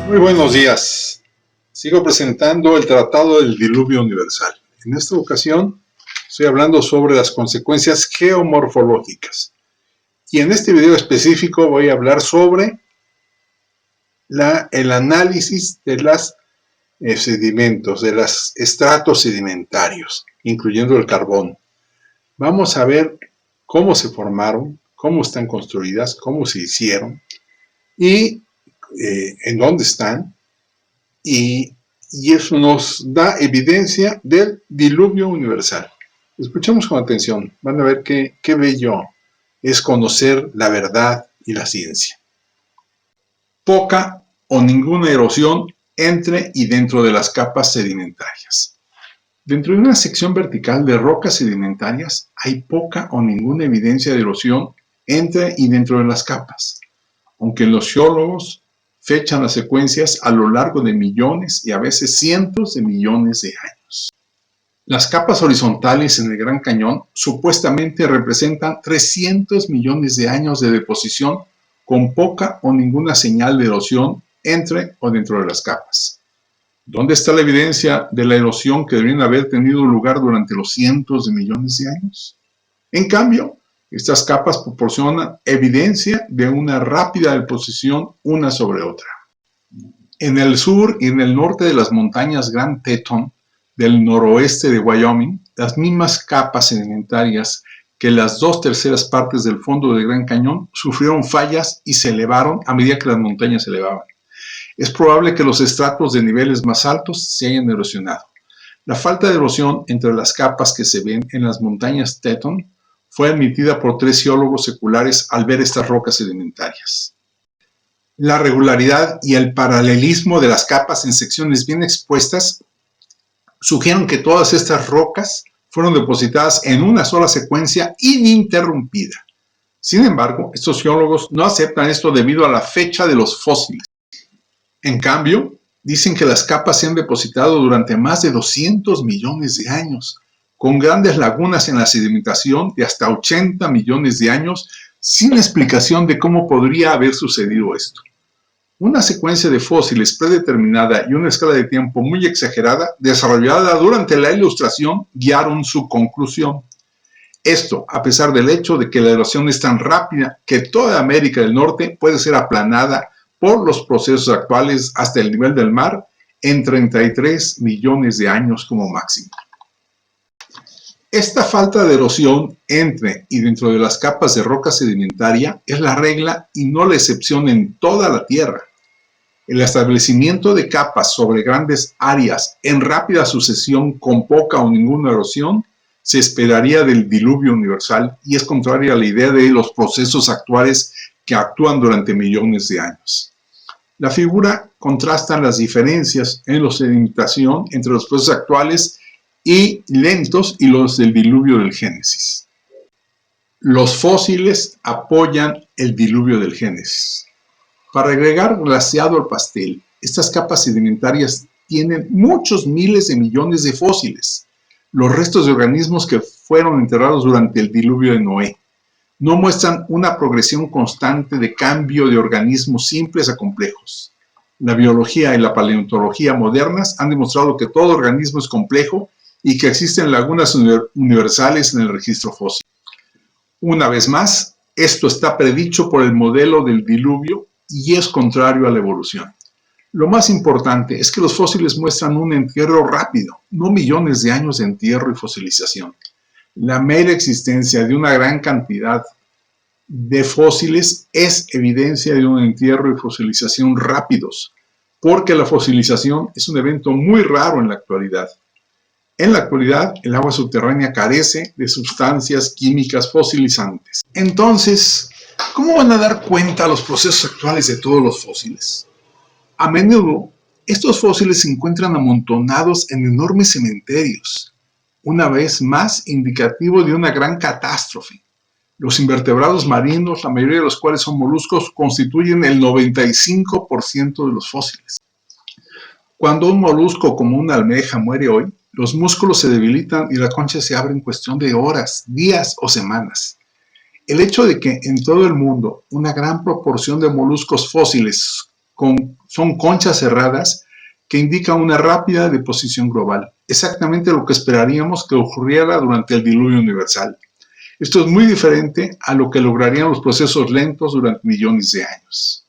Muy buenos días. Sigo presentando el Tratado del Diluvio Universal. En esta ocasión estoy hablando sobre las consecuencias geomorfológicas. Y en este video específico voy a hablar sobre el análisis de los sedimentos, de los estratos sedimentarios, incluyendo el carbón. Vamos a ver cómo se formaron, cómo están construidas, cómo se hicieron y en dónde están. Y eso nos da evidencia del diluvio universal. Escuchemos con atención, van a ver qué bello es conocer la verdad y la ciencia. Poca o ninguna erosión entre y dentro de las capas sedimentarias. Dentro de una sección vertical de rocas sedimentarias hay poca o ninguna evidencia de erosión entre y dentro de las capas, aunque los geólogos fechan las secuencias a lo largo de millones y a veces cientos de millones de años. Las capas horizontales en el Gran Cañón supuestamente representan 300 millones de años de deposición con poca o ninguna señal de erosión entre o dentro de las capas. ¿Dónde está la evidencia de la erosión que deberían haber tenido lugar durante los cientos de millones de años? En cambio, estas capas proporcionan evidencia de una rápida deposición una sobre otra. En el sur y en el norte de las montañas Grand Teton del noroeste de Wyoming, las mismas capas sedimentarias que las 2/3 partes del fondo del Gran Cañón sufrieron fallas y se elevaron a medida que las montañas se elevaban. Es probable que los estratos de niveles más altos se hayan erosionado. La falta de erosión entre las capas que se ven en las montañas Teton fue admitida por 3 geólogos seculares al ver estas rocas sedimentarias. La regularidad y el paralelismo de las capas en secciones bien expuestas sugieren que todas estas rocas fueron depositadas en una sola secuencia ininterrumpida. Sin embargo, estos geólogos no aceptan esto debido a la fecha de los fósiles. En cambio, dicen que las capas se han depositado durante más de 200 millones de años, con grandes lagunas en la sedimentación de hasta 80 millones de años, sin explicación de cómo podría haber sucedido esto. Una secuencia de fósiles predeterminada y una escala de tiempo muy exagerada, desarrollada durante la Ilustración, guiaron su conclusión. Esto, a pesar del hecho de que la erosión es tan rápida que toda América del Norte puede ser aplanada por los procesos actuales hasta el nivel del mar en 33 millones de años como máximo. Esta falta de erosión entre y dentro de las capas de roca sedimentaria es la regla y no la excepción en toda la Tierra. El establecimiento de capas sobre grandes áreas en rápida sucesión con poca o ninguna erosión se esperaría del diluvio universal y es contraria a la idea de los procesos actuales que actúan durante millones de años. La figura contrasta las diferencias en la sedimentación entre los procesos actuales y lentos y los del diluvio del Génesis. Los fósiles apoyan el diluvio del Génesis. Para agregar glaseado al pastel, estas capas sedimentarias tienen muchos miles de millones de fósiles, los restos de organismos que fueron enterrados durante el diluvio de Noé. No muestran una progresión constante de cambio de organismos simples a complejos. La biología y la paleontología modernas han demostrado que todo organismo es complejo y que existen lagunas universales en el registro fósil. Una vez más, esto está predicho por el modelo del diluvio y es contrario a la evolución. Lo más importante es que los fósiles muestran un entierro rápido, no millones de años de entierro y fosilización. La mera existencia de una gran cantidad de fósiles es evidencia de un entierro y fosilización rápidos, porque la fosilización es un evento muy raro en la actualidad. En la actualidad, el agua subterránea carece de sustancias químicas fosilizantes. Entonces, ¿cómo van a dar cuenta los procesos actuales de todos los fósiles? A menudo, estos fósiles se encuentran amontonados en enormes cementerios, una vez más indicativo de una gran catástrofe. Los invertebrados marinos, la mayoría de los cuales son moluscos, constituyen el 95% de los fósiles. Cuando un molusco como una almeja muere hoy, los músculos se debilitan y la concha se abre en cuestión de horas, días o semanas. El hecho de que en todo el mundo una gran proporción de moluscos fósiles con son conchas cerradas que indican una rápida deposición global, exactamente lo que esperaríamos que ocurriera durante el diluvio universal. Esto es muy diferente a lo que lograrían los procesos lentos durante millones de años.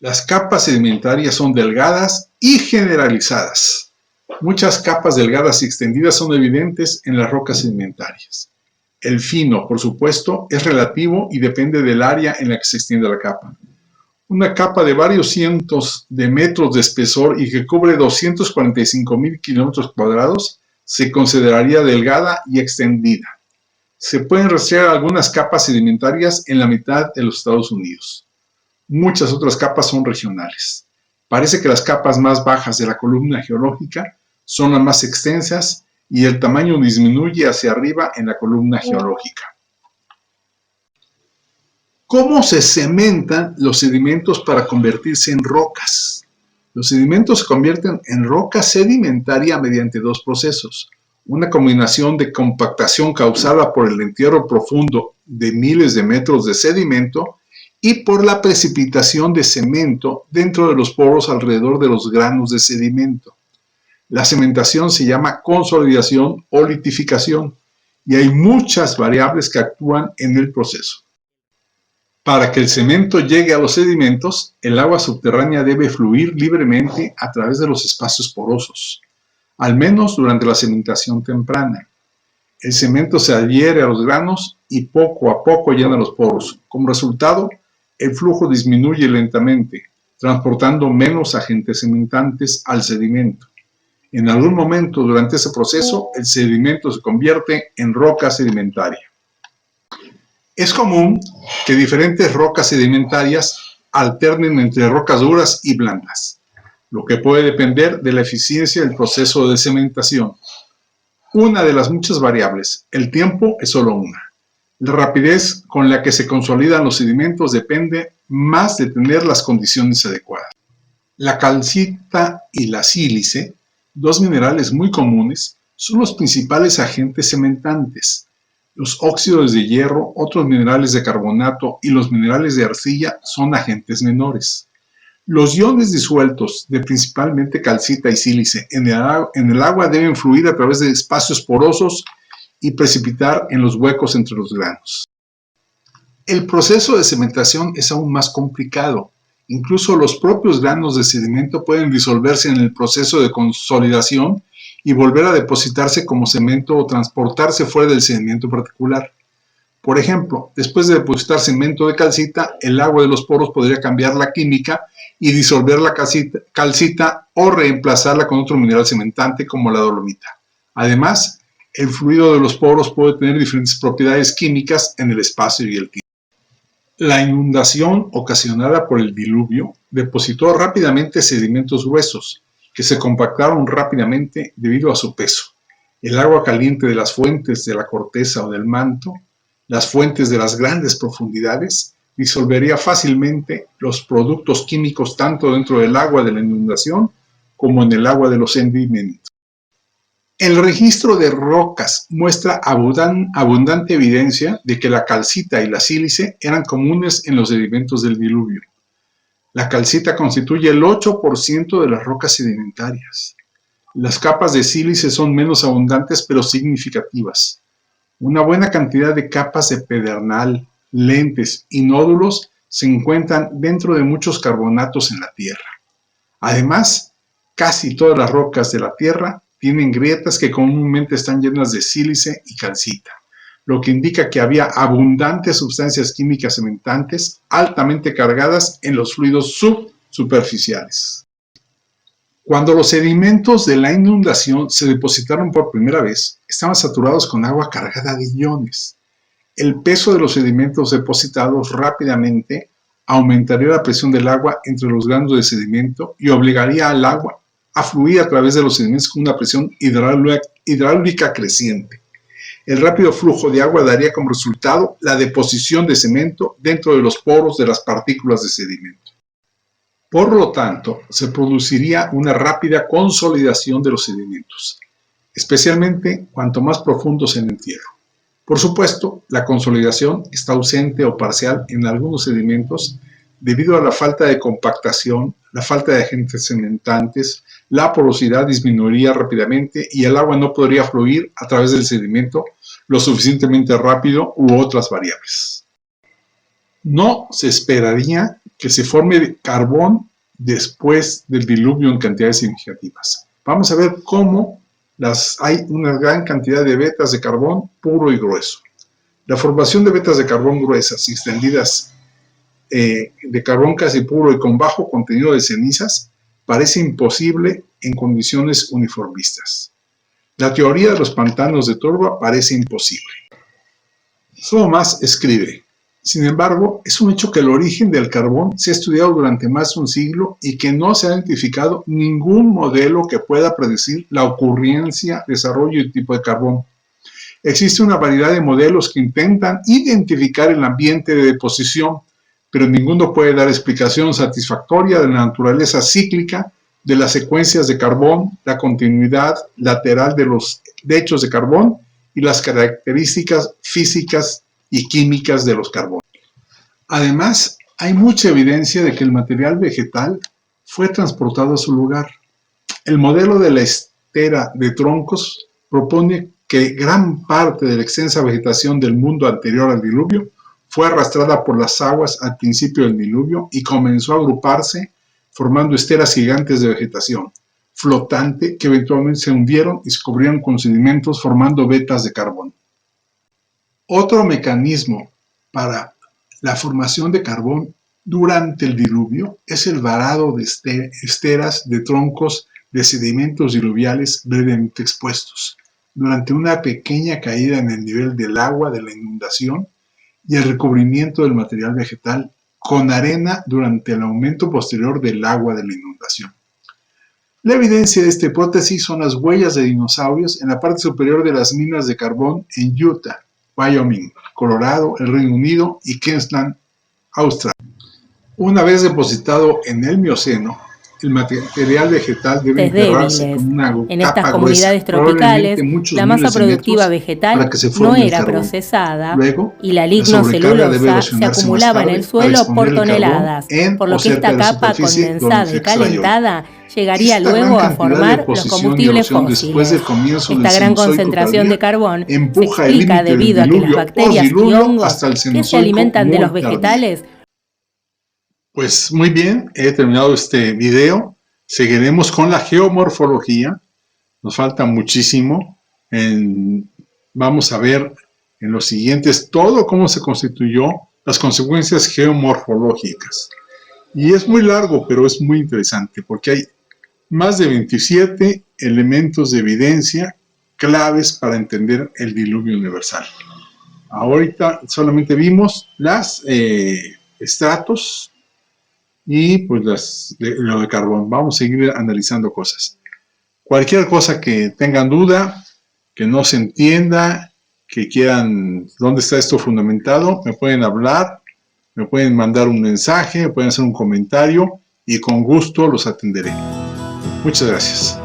Las capas sedimentarias son delgadas y generalizadas. Muchas capas delgadas y extendidas son evidentes en las rocas sedimentarias. El fino, por supuesto, es relativo y depende del área en la que se extiende la capa. Una capa de varios cientos de metros de espesor y que cubre 245.000 kilómetros cuadrados se consideraría delgada y extendida. Se pueden rastrear algunas capas sedimentarias en la mitad de los Estados Unidos. Muchas otras capas son regionales. Parece que las capas más bajas de la columna geológica son las más extensas y el tamaño disminuye hacia arriba en la columna geológica. ¿Cómo se cementan los sedimentos para convertirse en rocas? Los sedimentos se convierten en roca sedimentaria mediante dos procesos. Una combinación de compactación causada por el entierro profundo de miles de metros de sedimento y por la precipitación de cemento dentro de los poros alrededor de los granos de sedimento. La cementación se llama consolidación o litificación y hay muchas variables que actúan en el proceso. Para que el cemento llegue a los sedimentos, el agua subterránea debe fluir libremente a través de los espacios porosos, al menos durante la cementación temprana. El cemento se adhiere a los granos y poco a poco llena los poros. Como resultado, el flujo disminuye lentamente, transportando menos agentes cementantes al sedimento. En algún momento durante ese proceso, el sedimento se convierte en roca sedimentaria. Es común que diferentes rocas sedimentarias alternen entre rocas duras y blandas, lo que puede depender de la eficiencia del proceso de cementación. Una de las muchas variables, el tiempo, es solo una. La rapidez con la que se consolidan los sedimentos depende más de tener las condiciones adecuadas. La calcita y la sílice, dos minerales muy comunes, son los principales agentes cementantes. Los óxidos de hierro, otros minerales de carbonato y los minerales de arcilla son agentes menores. Los iones disueltos de principalmente calcita y sílice en el agua deben fluir a través de espacios porosos y precipitar en los huecos entre los granos. El proceso de cementación es aún más complicado. Incluso los propios granos de sedimento pueden disolverse en el proceso de consolidación y volver a depositarse como cemento o transportarse fuera del sedimento particular. Por ejemplo, después de depositar cemento de calcita, el agua de los poros podría cambiar la química y disolver la calcita o reemplazarla con otro mineral cementante como la dolomita. Además, el fluido de los poros puede tener diferentes propiedades químicas en el espacio y el tiempo. La inundación ocasionada por el diluvio depositó rápidamente sedimentos gruesos, que se compactaron rápidamente debido a su peso. El agua caliente de las fuentes de la corteza o del manto, las fuentes de las grandes profundidades, disolvería fácilmente los productos químicos tanto dentro del agua de la inundación como en el agua de los sedimentos. El registro de rocas muestra abundante evidencia de que la calcita y la sílice eran comunes en los sedimentos del diluvio. La calcita constituye el 8% de las rocas sedimentarias. Las capas de sílice son menos abundantes pero significativas. Una buena cantidad de capas de pedernal, lentes y nódulos se encuentran dentro de muchos carbonatos en la Tierra. Además, casi todas las rocas de la Tierra tienen grietas que comúnmente están llenas de sílice y calcita, lo que indica que había abundantes sustancias químicas cementantes altamente cargadas en los fluidos subsuperficiales. Cuando los sedimentos de la inundación se depositaron por primera vez, estaban saturados con agua cargada de iones. El peso de los sedimentos depositados rápidamente aumentaría la presión del agua entre los granos de sedimento y obligaría al agua a fluir a través de los sedimentos con una presión hidráulica creciente. El rápido flujo de agua daría como resultado la deposición de cemento dentro de los poros de las partículas de sedimento. Por lo tanto, se produciría una rápida consolidación de los sedimentos, especialmente cuanto más profundo sea el entierro. Por supuesto, la consolidación está ausente o parcial en algunos sedimentos debido a la falta de compactación, la falta de agentes cementantes, la porosidad disminuiría rápidamente y el agua no podría fluir a través del sedimento lo suficientemente rápido u otras variables. No se esperaría que se forme carbón después del diluvio en cantidades significativas. Vamos a ver cómo hay una gran cantidad de vetas de carbón puro y grueso. La formación de vetas de carbón gruesas y extendidas de carbón casi puro y con bajo contenido de cenizas parece imposible en condiciones uniformistas. La teoría de los pantanos de turba parece imposible. Thomas escribe: sin embargo, es un hecho que el origen del carbón se ha estudiado durante más de un siglo y que no se ha identificado ningún modelo que pueda predecir la ocurrencia, desarrollo y tipo de carbón. Existe una variedad de modelos que intentan identificar el ambiente de deposición, pero ninguno puede dar explicación satisfactoria de la naturaleza cíclica de las secuencias de carbón, la continuidad lateral de los lechos de carbón y las características físicas y químicas de los carbonos. Además, hay mucha evidencia de que el material vegetal fue transportado a su lugar. El modelo de la estera de troncos propone que gran parte de la extensa vegetación del mundo anterior al diluvio fue arrastrada por las aguas al principio del diluvio y comenzó a agruparse formando esteras gigantes de vegetación flotante que eventualmente se hundieron y se cubrieron con sedimentos formando vetas de carbón. Otro mecanismo para la formación de carbón durante el diluvio es el varado de esteras de troncos de sedimentos diluviales brevemente expuestos durante una pequeña caída en el nivel del agua de la inundación y el recubrimiento del material vegetal con arena durante el aumento posterior del agua de la inundación. La evidencia de esta hipótesis son las huellas de dinosaurios en la parte superior de las minas de carbón en Utah, Wyoming, Colorado, el Reino Unido y Queensland, Australia. Una vez depositado en el Mioceno, el material vegetal debe enterrarse con una capa en estas comunidades gruesa, tropicales, la masa productiva vegetal no era procesada y la lignocelulosa se acumulaba en el suelo por toneladas, por lo que esta capa condensada y calentada llegaría luego a formar los combustibles fósiles. Esta gran concentración de carbón se explica debido a que las bacterias y hongos que se alimentan de los vegetales. Pues muy bien, he terminado este video. Seguiremos con la geomorfología. Nos falta muchísimo. Vamos a ver en los siguientes todo cómo se constituyó, las consecuencias geomorfológicas. Y es muy largo, pero es muy interesante porque hay más de 27 elementos de evidencia claves para entender el diluvio universal. Ahorita solamente vimos las estratos y pues lo de carbón. Vamos a seguir analizando cosas. Cualquier cosa que tengan duda, que no se entienda, que quieran dónde está esto fundamentado, me pueden hablar, me pueden mandar un mensaje, me pueden hacer un comentario y con gusto los atenderé. Muchas gracias.